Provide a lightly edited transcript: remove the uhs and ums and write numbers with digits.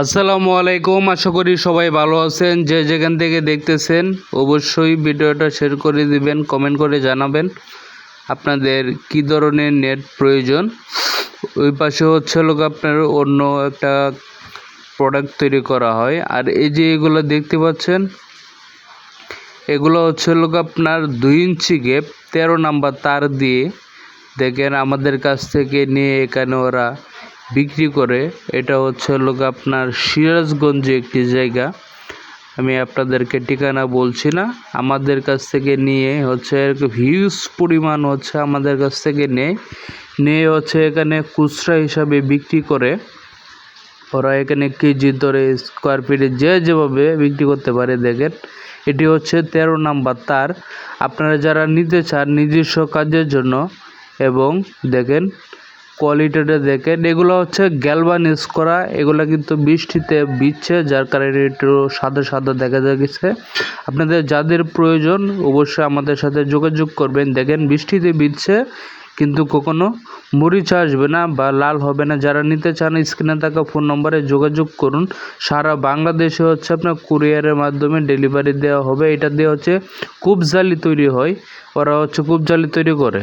আসসালামু আলাইকুম। আশা করি সবাই ভালো আছেন। যে যেখান থেকে দেখতেছেন অবশ্যই ভিডিওটা শেয়ার করে দিবেন, কমেন্ট করে জানাবেন আপনাদের কি ধরনের নেট প্রয়োজন। ওই পাশে হচ্ছে লোক আপনার অন্য একটা প্রোডাক্ট তৈরি করা হয়। আর এই যে এগুলো দেখতে পাচ্ছেন, এগুলো হচ্ছে লোক আপনার 2 ইঞ্চি গ্যাপ 13 নাম্বার তার দিয়ে দেখেন আমাদের কাছ থেকে নিয়ে এখানে ওরা বিক্রি করে। এটা হচ্ছে লোক আপনার সিরাজগঞ্জে একটি জায়গা, আমি আপনাদেরকে ঠিকানা বলছি না। আমাদের কাছ থেকে নিয়ে হচ্ছে হিউজ পরিমাণ হচ্ছে আমাদের কাছ থেকে নিয়ে হচ্ছে এখানে খুচরা হিসাবে বিক্রি করে। ওরা এখানে কেজি ধরে স্কোয়ার ফিটে যেভাবে বিক্রি করতে পারে। দেখেন এটি হচ্ছে 13 নাম্বার তার। আপনারা যারা নিতে চান নিজস্ব কাজের জন্য, এবং দেখেন কোয়ালিটিটা দেখেন, এগুলো হচ্ছে গ্যালভানাইজ করা। এগুলো কিন্তু বৃষ্টিতে ভিজছে, যার কারণে একটু সাদা সাদা দেখা যাচ্ছে। আপনাদের যাদের প্রয়োজন অবশ্যই আমাদের সাথে যোগাযোগ করবেন। দেখেন বৃষ্টিতে ভিজছে কিন্তু কখনো মরিচা আসবে না বা লাল হবে না। যারা নিতে চান স্ক্রিনে থাকা ফোন নম্বরে যোগাযোগ করুন। সারা বাংলাদেশে হচ্ছে আপনার কুরিয়ারের মাধ্যমে ডেলিভারি দেওয়া হবে। এটা দিয়ে হচ্ছে কূপজালি তৈরি হয়, ওরা হচ্ছে কূপজালি তৈরি করে।